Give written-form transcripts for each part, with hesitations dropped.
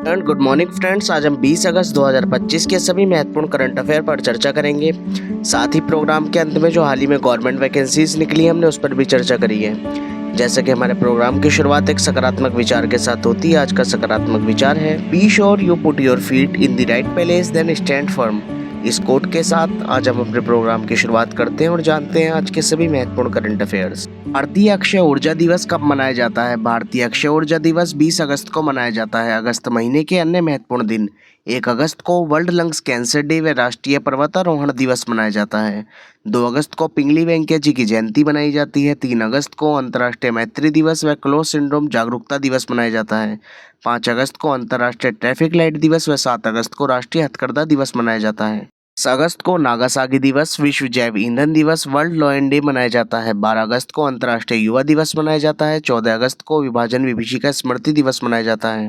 And good morning friends. आज हम 20 अगस्त 2025 के सभी महत्वपूर्ण करंट अफेयर पर चर्चा करेंगे। साथ ही प्रोग्राम के अंत में जो हाल ही में गवर्नमेंट वैकेंसीज निकली हमने उस पर भी चर्चा करी है। जैसे कि हमारे प्रोग्राम की शुरुआत एक सकारात्मक विचार के साथ होती है। आज का सकारात्मक विचार है, be sure you put your feet in the right place then stand firm. इस कोट के साथ आज हम अपने प्रोग्राम की शुरुआत करते हैं और जानते हैं आज के सभी महत्वपूर्ण करंट अफेयर्स। भारतीय अक्षय ऊर्जा दिवस कब मनाया जाता है? भारतीय अक्षय ऊर्जा दिवस 20 अगस्त को मनाया जाता है। अगस्त महीने के अन्य महत्वपूर्ण दिन: 1 अगस्त को वर्ल्ड लंग्स कैंसर डे व राष्ट्रीय पर्वतारोहण दिवस मनाया जाता है। 2 अगस्त को पिंगली वेंकैया जी की जयंती मनाई जाती है। 3 अगस्त को अंतर्राष्ट्रीय मैत्री दिवस व क्लोज सिंड्रोम जागरूकता दिवस मनाया जाता है। 5 अगस्त को अंतर्राष्ट्रीय ट्रैफिक लाइट दिवस व 7 अगस्त को राष्ट्रीय हथकरघा दिवस मनाया जाता है। 10 अगस्त को नागासाकी दिवस, विश्व जैव ईंधन दिवस, वर्ल्ड लॉयन डे मनाया जाता है। 12 अगस्त को अंतर्राष्ट्रीय युवा दिवस मनाया जाता है। 14 अगस्त को विभाजन विभीषिका स्मृति दिवस मनाया जाता है।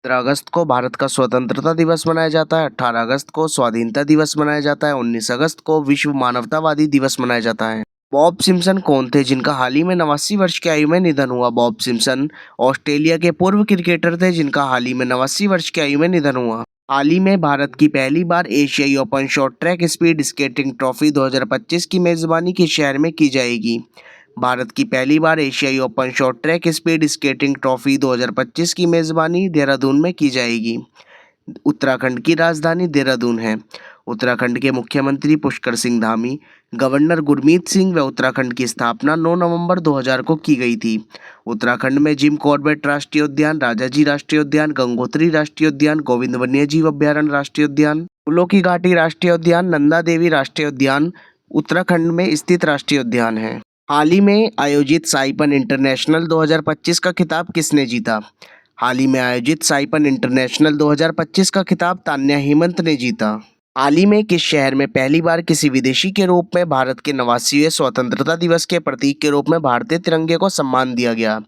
15 अगस्त को भारत का स्वतंत्रता दिवस मनाया जाता है। 18 अगस्त को स्वाधीनता दिवस मनाया जाता है। 19 अगस्त को विश्व मानवतावादी दिवस मनाया जाता है। बॉब सिम्पसन कौन थे जिनका हाल ही में 89 वर्ष की आयु में निधन हुआ? बॉब सिम्पसन ऑस्ट्रेलिया के पूर्व क्रिकेटर थे जिनका हाल ही में 89 वर्ष की आयु में निधन हुआ। हाल ही में भारत की पहली बार एशियाई open short track speed skating trophy 2025 की मेजबानी किस शहर में की जाएगी? भारत की पहली बार एशियाई open short track speed skating trophy 2025 की मेजबानी देहरादून में की जाएगी। उत्तराखंड की राजधानी देहरादून है। उत्तराखंड के मुख्यमंत्री पुष्कर सिंह धामी, गवर्नर गुरमीत सिंह व उत्तराखंड की स्थापना 9 नवंबर 2000 को की गई थी। उत्तराखंड में जिम कॉर्बेट राष्ट्रीय उद्यान, राजाजी राष्ट्रीय उद्यान, गंगोत्री राष्ट्रीय उद्यान, गोविंद वन्यजीव अभ्यारण्य राष्ट्रीय उद्यान, फूलों की घाटी राष्ट्रीय उद्यान, नंदा देवी राष्ट्रीय उद्यान उत्तराखंड में स्थित राष्ट्रीय उद्यान है। हाल ही में आयोजित साइपन इंटरनेशनल 2025 का खिताब किसने जीता? हाल ही में आयोजित साइपन इंटरनेशनल 2025 का खिताब तान्या हेमंत ने जीता। हाल ही में किस शहर में पहली बार किसी विदेशी के रूप में भारत के 89वें स्वतंत्रता दिवस के प्रतीक के रूप में भारतीय तिरंगे को सम्मान दिया गया?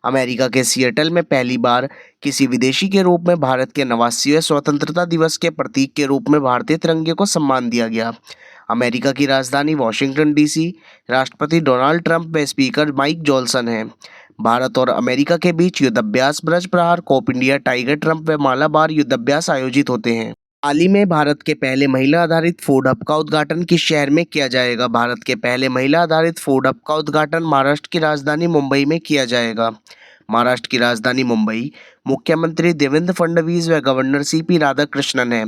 अमेरिका के सिएटल में पहली बार किसी विदेशी के रूप में भारत के 89वें स्वतंत्रता दिवस के प्रतीक के रूप में भारतीय तिरंगे को सम्मान दिया गया। अमेरिका की राजधानी वॉशिंगटन डीसी। राष्ट्रपति डोनाल्ड ट्रंप व स्पीकर माइक जॉनसन हैं। भारत और अमेरिका के बीच युद्धाभ्यास ब्रज प्रहार, कोप इंडिया, टाइगर ट्रंप व मालाबार युद्धाभ्यास आयोजित होते हैं। हाल ही में भारत के पहले महिला आधारित फूड हब का उद्घाटन किस शहर में किया जाएगा? भारत के पहले महिला आधारित फूड हब का उद्घाटन महाराष्ट्र की राजधानी मुंबई में किया जाएगा। महाराष्ट्र की राजधानी मुंबई मुख्यमंत्री देवेंद्र फडणवीस व गवर्नर सीपी राधाकृष्णन है।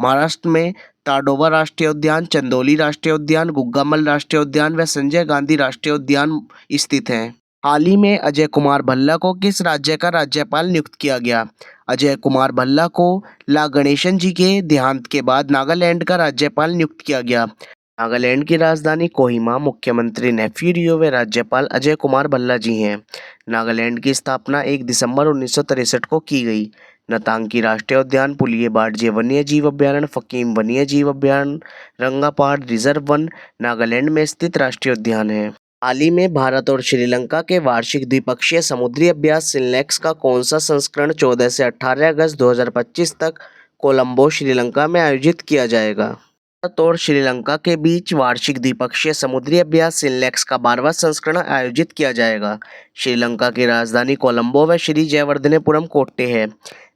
महाराष्ट्र में ताडोबा राष्ट्रीय उद्यान, चंदौली राष्ट्रीय उद्यान, गुग्गामल राष्ट्रीय उद्यान व संजय गांधी राष्ट्रीय उद्यान स्थित हैं। हाल ही में अजय कुमार भल्ला को किस राज्य का राज्यपाल नियुक्त किया गया? अजय कुमार भल्ला को ला गणेशन जी के देहांत के बाद नागालैंड का राज्यपाल नियुक्त किया गया। नागालैंड की राजधानी कोहिमा, मुख्यमंत्री नेफ्यू रियो व राज्यपाल अजय कुमार भल्ला जी हैं। नागालैंड की स्थापना 1 दिसंबर 1963 को की गई। नतांगी राष्ट्रीय उद्यान, पुलिये बारजे वन्य जीव अभ्यारण्य, फकीम वन्य जीव अभ्यारण्य, रंगापाड़ रिजर्व वन नागालैंड में स्थित राष्ट्रीय उद्यान है। हाल ही में भारत और श्रीलंका के वार्षिक द्विपक्षीय समुद्री अभ्यास सिलनेक्स का कौन सा संस्करण 14 से 18 अगस्त 2025 तक कोलंबो, श्रीलंका में आयोजित किया जाएगा? भारत और श्रीलंका के बीच वार्षिक द्विपक्षीय समुद्री अभ्यास सिलनेक्स का 12वां संस्करण आयोजित किया जाएगा। श्रीलंका की राजधानी कोलंबो व श्री जयवर्धनेपुरम कोट्टे है।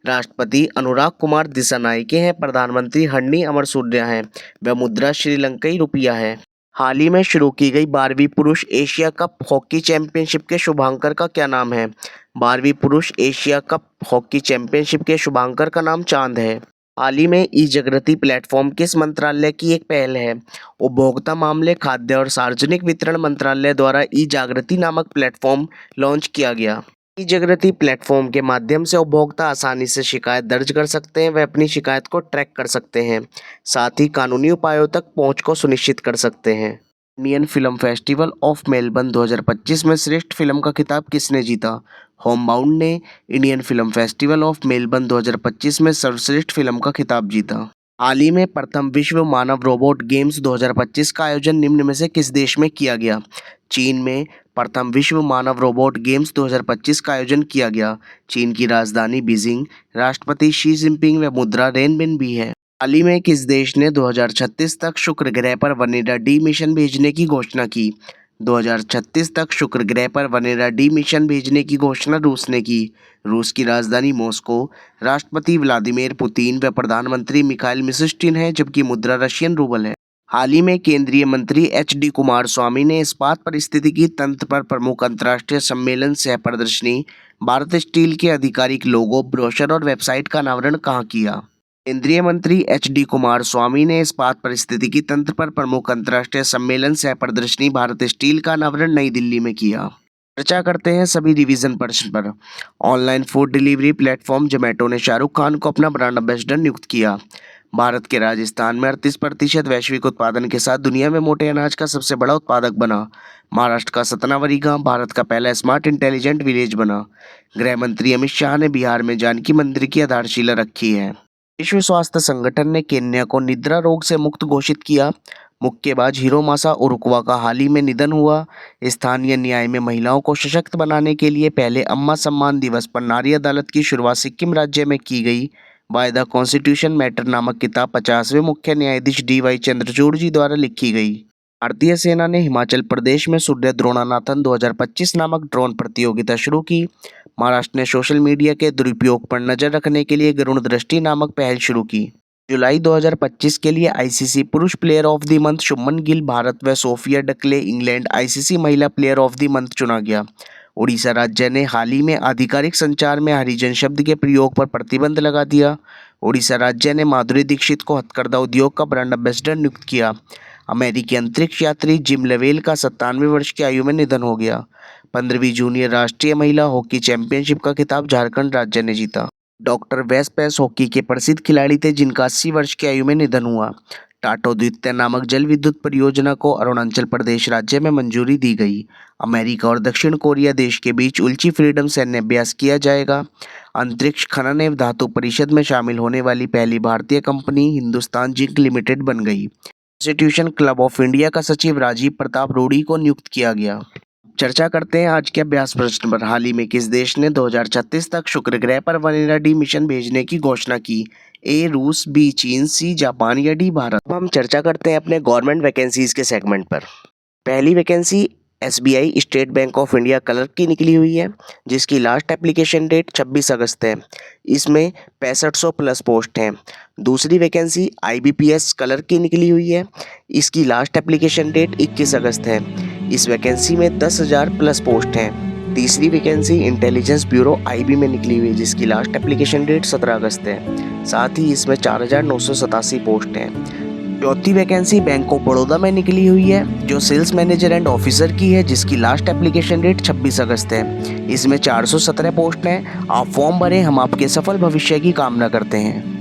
राष्ट्रपति अनुराग कुमार दिसानायके हैं। प्रधानमंत्री हन्नी अमरसूर्या हैं व मुद्रा श्रीलंकाई रुपया है। हाल ही में शुरू की गई 12वीं पुरुष एशिया कप हॉकी चैंपियनशिप के शुभांकर का क्या नाम है? 12वीं पुरुष एशिया कप हॉकी चैंपियनशिप के शुभांकर का नाम चांद है। हाल ही में ई जागृति प्लेटफॉर्म किस मंत्रालय की एक पहल है? उपभोक्ता मामले, खाद्य और सार्वजनिक वितरण मंत्रालय द्वारा ई जागृति नामक प्लेटफॉर्म लॉन्च किया गया। ई जागृति प्लेटफॉर्म के माध्यम से उपभोक्ता आसानी से शिकायत दर्ज कर सकते हैं व अपनी शिकायत को ट्रैक कर सकते हैं। साथ ही कानूनी उपायों तक पहुंच को सुनिश्चित कर सकते हैं। Indian film festival of Melbourne 2025 में श्रेष्ठ फिल्म का खिताब किसने जीता? होमबाउंड ने Indian film festival of Melbourne 2025 में सर्वश्रेष्ठ फिल्म का खिताब जीता। हाल ही में प्रथम विश्व मानव रोबोट गेम्स 2025 का आयोजन निम्न में से किस देश में किया गया? चीन में प्रथम विश्व मानव रोबोट गेम्स 2025 का आयोजन किया गया। चीन की राजधानी बीजिंग। राष्ट्रपति शी जिनपिंग व मुद्रा रेनबिन है। हाल ही में किस देश ने 2036 तक शुक्र ग्रह पर वनिडा डी मिशन भेजने की घोषणा की? 2036 तक शुक्र ग्रह पर वनेरा डी मिशन भेजने की घोषणा रूस ने की। रूस की राजधानी मॉस्को, राष्ट्रपति व्लादिमीर पुतिन व प्रधानमंत्री मिखाइल मिशुस्टिन है, जबकि मुद्रा रशियन रूबल है। हाल ही में केंद्रीय मंत्री एच.डी. कुमारस्वामी ने इस्पात पारिस्थितिकी तंत्र पर प्रमुख अंतर्राष्ट्रीय सम्मेलन सह प्रदर्शनी भारत स्टील के आधिकारिक लोगो, ब्रोशर और वेबसाइट का अनावरण कहाँ किया? केंद्रीय मंत्री एच.डी. कुमारस्वामी ने इस्पात पारिस्थितिकी तंत्र पर प्रमुख अंतर्राष्ट्रीय सम्मेलन सह प्रदर्शनी भारत स्टील का अनावरण नई दिल्ली में किया। चर्चा करते हैं सभी रिवीजन प्रश्न पर। Online food delivery platform Zomato ने शाहरुख खान को अपना ब्रांड एम्बेसडर नियुक्त किया। भारत के राजस्थान में 38% वैश्विक उत्पादन के साथ दुनिया में मोटे अनाज का सबसे बड़ा उत्पादक बना। महाराष्ट्र का सतनावरी गांव भारत का पहला स्मार्ट इंटेलिजेंट विलेज बना। गृह मंत्री अमित शाह ने बिहार में जानकी मंदिर की आधारशिला रखी है। विश्व स्वास्थ्य संगठन ने केन्या को निद्रा रोग से मुक्त घोषित किया। मुक्केबाज हिरोमासा उरुक्वा का हाल ही में निधन हुआ। स्थानीय न्याय में महिलाओं को सशक्त बनाने के लिए पहले अम्मा सम्मान दिवस पर नारी अदालत की शुरुआत सिक्किम राज्य में की गई। बाय द कॉन्स्टिट्यूशन मैटर नामक किताब 50वें मुख्य न्यायाधीश डी.वाई. चंद्रचूड़ जी द्वारा लिखी गई। भारतीय सेना ने हिमाचल प्रदेश में सूर्य द्रोणानाथन 2025 नामक ड्रोन प्रतियोगिता शुरू की। महाराष्ट्र ने सोशल मीडिया के दुरुपयोग पर नजर रखने के लिए गरुण दृष्टि नामक पहल शुरू की। जुलाई 2025 के लिए आईसीसी पुरुष player of the month Shubman Gill Bharat व सोफिया डकले इंग्लैंड आईसीसी महिला प्लेयर ऑफ द मंथ चुना गया। उड़ीसा राज्य ने हाल ही में आधिकारिक संचार में हरिजन शब्द के प्रयोग पर प्रतिबंध लगा दिया। उड़ीसा राज्य ने माधुरी दीक्षित को हथकरघा उद्योग का ब्रांड एम्बेसडर नियुक्त किया। अमेरिकी अंतरिक्ष यात्री जिम लेवेल का 97 वर्ष की आयु में निधन हो गया। 15वीं जूनियर राष्ट्रीय महिला हॉकी चैंपियनशिप का खिताब झारखंड राज्य ने जीता। डॉक्टर वेस्पेस हॉकी के प्रसिद्ध खिलाड़ी थे, जिनका 80 वर्ष की आयु में निधन हुआ। टाटो द्वितीय नामक जल विद्युत परियोजना को अरुणाचल प्रदेश राज्य में मंजूरी दी गई। अमेरिका और दक्षिण कोरिया देश के बीच उल्ची फ्रीडम सैन्य अभ्यास किया जाएगा। अंतरिक्ष खनन एवं धातु परिषद में शामिल होने वाली पहली भारतीय कंपनी हिंदुस्तान जिंक लिमिटेड बन गई। कॉन्स्टिट्यूशन क्लब ऑफ इंडिया का सचिव राजीव प्रताप रूडी को नियुक्त किया गया। चर्चा करते हैं आज के अभ्यास प्रश्न पर। हाल ही में किस देश ने 2036 तक शुक्र ग्रह पर वनेरा डी मिशन भेजने की घोषणा की? ए रूस, बी चीन, सी जापान या डी भारत। अब हम चर्चा करते हैं अपने गवर्नमेंट वैकेंसीज के सेगमेंट पर। पहली vacancy SBI state bank of India clerk की निकली हुई है, जिसकी लास्ट एप्लीकेशन डेट 26 अगस्त है। इसमें 6500 प्लस पोस्ट हैं। दूसरी वैकेंसी आईबीपीएस क्लर्क की निकली हुई है, इसकी लास्ट एप्लीकेशन डेट 21 अगस्त है। इस वैकेंसी में 10,000 प्लस पोस्ट हैं। तीसरी वैकेंसी इंटेलिजेंस ब्यूरो आईबी में निकली हुई है, जिसकी लास्ट एप्लीकेशन डेट 17 अगस्त है। साथ ही इसमें 4,987 पोस्ट हैं। चौथी वैकेंसी बैंक ऑफ बड़ौदा में निकली हुई है, जो सेल्स मैनेजर एंड ऑफिसर की है, जिसकी लास्ट एप्लीकेशन डेट 26 अगस्त है। इसमें 417 पोस्ट हैं। आप फॉर्म भरें, हम आपके सफल भविष्य की कामना करते हैं।